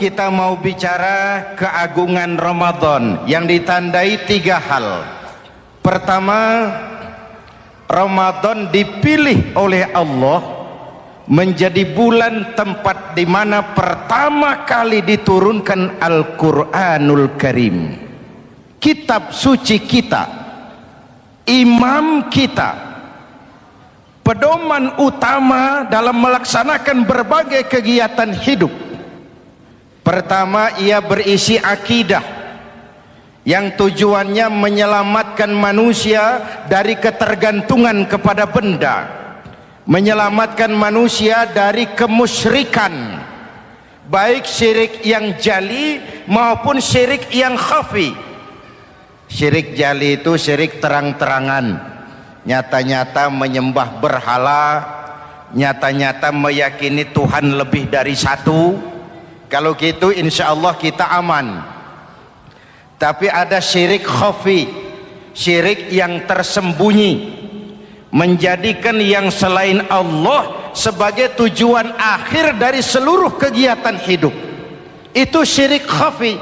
kita mau bicara keagungan Ramadan yang ditandai 3 hal. Pertama, Ramadan dipilih oleh Allah menjadi bulan tempat di mana pertama kali diturunkan Al-Quranul Karim, kitab suci kita, imam kita, pedoman utama dalam melaksanakan berbagai kegiatan hidup. Pertama, ia berisi akidah yang tujuannya menyelamatkan manusia dari ketergantungan kepada benda, menyelamatkan manusia dari kemusyrikan, baik syirik yang jali maupun syirik yang khafi. Syirik jali itu syirik terang-terangan, nyata-nyata menyembah berhala, nyata-nyata meyakini Tuhan lebih dari satu. Kalau gitu insya Allah kita aman. Tapi ada syirik khafi, syirik yang tersembunyi, menjadikan yang selain Allah sebagai tujuan akhir dari seluruh kegiatan hidup. Itu syirik khafi.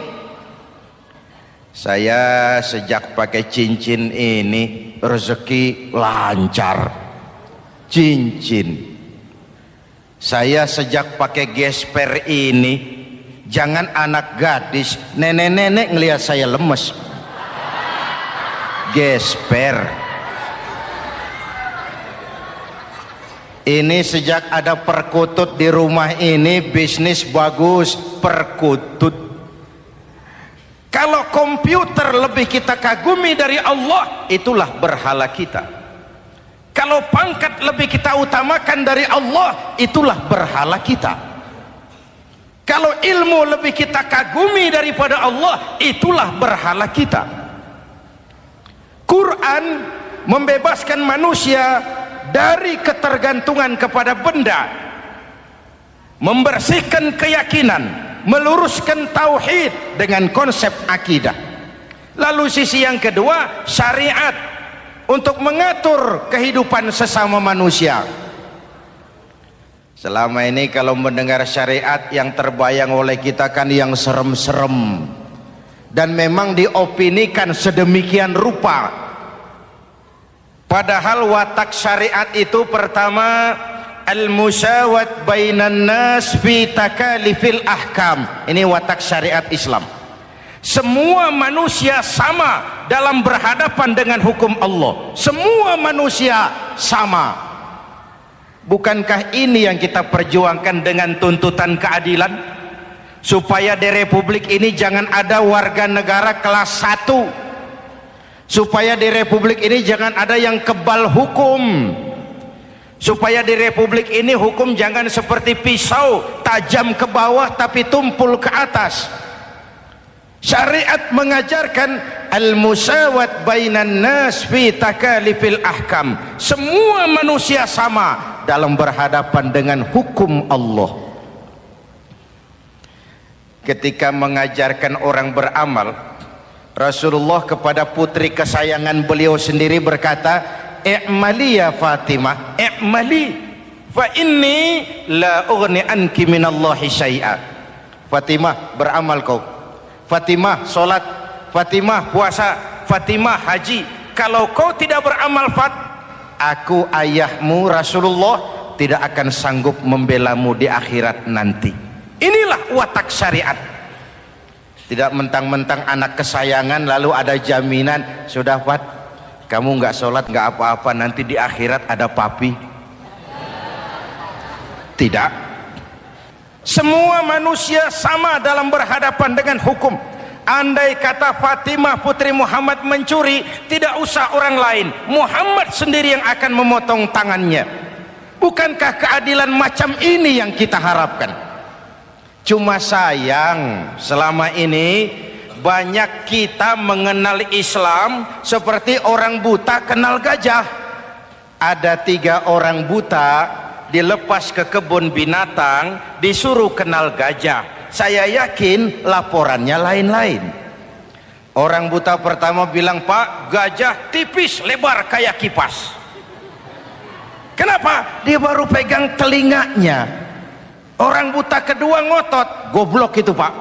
Saya sejak pakai cincin ini rezeki lancar. Cincin. Saya sejak pakai gesper ini, jangan anak gadis, nenek-nenek ngelihat saya lemes. Gesper. Ini sejak ada perkutut di rumah ini, bisnis bagus. Perkutut. Kalau komputer lebih kita kagumi dari Allah, itulah berhala kita. Kalau pangkat lebih kita utamakan dari Allah, itulah berhala kita. Kalau ilmu lebih kita kagumi daripada Allah, itulah berhala kita. Quran membebaskan manusia dari ketergantungan kepada benda, membersihkan keyakinan, meluruskan tauhid dengan konsep akidah. Lalu sisi yang kedua, syariat untuk mengatur kehidupan sesama manusia. Selama ini kalau mendengar syariat yang terbayang oleh kita kan yang serem-serem, dan memang diopinikan sedemikian rupa. Padahal watak syariat itu pertama, al-musawat bainan nas fi takalifil ahkam. Ini watak syariat Islam. Semua manusia sama dalam berhadapan dengan hukum Allah. Semua manusia sama. Bukankah ini yang kita perjuangkan dengan tuntutan keadilan? Supaya di republik ini jangan ada warga negara kelas 1. Supaya di republik ini jangan ada yang kebal hukum. Supaya di republik ini hukum jangan seperti pisau, tajam ke bawah tapi tumpul ke atas. Syariat mengajarkan al-musawat bainan nas fi takalifil ahkam. Semua manusia sama dalam berhadapan dengan hukum Allah. Ketika mengajarkan orang beramal, Rasulullah kepada putri kesayangan beliau sendiri berkata, "I'mali ya Fatimah, i'mali fa inni la ughni anki minallahi syai'a." Fatimah, beramal kau. Fatimah sholat, Fatimah puasa, Fatimah haji. Kalau kau tidak beramal, aku ayahmu Rasulullah tidak akan sanggup membelamu di akhirat nanti. Inilah watak syariat. Tidak mentang-mentang anak kesayangan lalu ada jaminan, sudah Fat, kamu nggak sholat nggak apa-apa, nanti di akhirat ada papi. Tidak. Semua manusia sama dalam berhadapan dengan hukum. Andai kata Fatimah putri Muhammad mencuri, tidak usah orang lain, Muhammad sendiri yang akan memotong tangannya. Bukankah keadilan macam ini yang kita harapkan? Cuma sayang, selama ini banyak kita mengenal Islam seperti orang buta kenal gajah. Ada 3 orang buta dilepas ke kebun binatang, disuruh kenal gajah. Saya yakin laporannya lain-lain. Orang buta pertama bilang, "Pak, gajah tipis lebar kayak kipas." Kenapa? Dia baru pegang telinganya. Orang buta kedua ngotot, goblok itu Pak.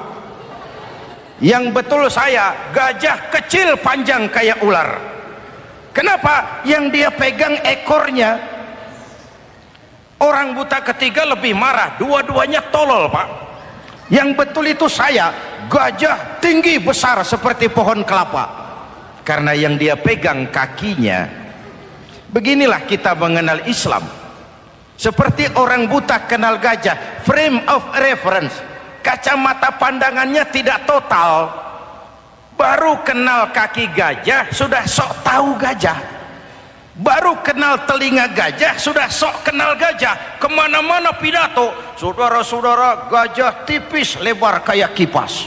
Yang betul saya, gajah kecil panjang kayak ular. Kenapa? Yang dia pegang ekornya. Orang buta ketiga lebih marah, dua-duanya tolol Pak. Yang betul itu saya, gajah tinggi besar seperti pohon kelapa. Karena yang dia pegang kakinya. Beginilah kita mengenal Islam. Seperti orang buta kenal gajah, frame of reference, kacamata pandangannya tidak total. Baru kenal kaki gajah sudah sok tahu gajah, baru kenal telinga gajah sudah sok kenal gajah. Kemana-mana pidato, saudara-saudara, gajah tipis lebar kayak kipas.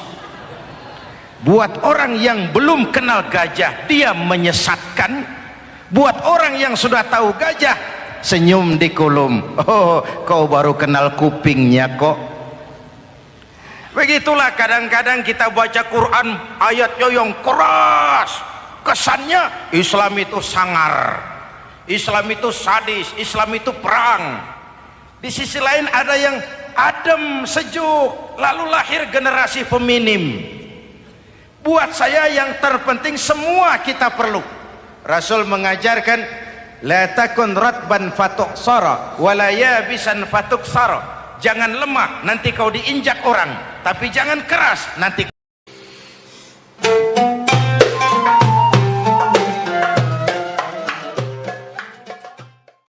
Buat orang yang belum kenal gajah, dia menyesatkan. Buat orang yang sudah tahu gajah, senyum di kolom. Oh, kau baru kenal kupingnya kok. Begitulah kadang-kadang kita baca Quran, ayatnya yang keras, kesannya Islam itu sangar, Islam itu sadis, Islam itu perang. Di sisi lain ada yang adem, sejuk, lalu lahir generasi feminim. Buat saya yang terpenting semua kita perlu. Rasul mengajarkan, la takun ratban fatuksara wala yabisan fatuksara. Jangan lemah, nanti kau diinjak orang, tapi jangan keras, nanti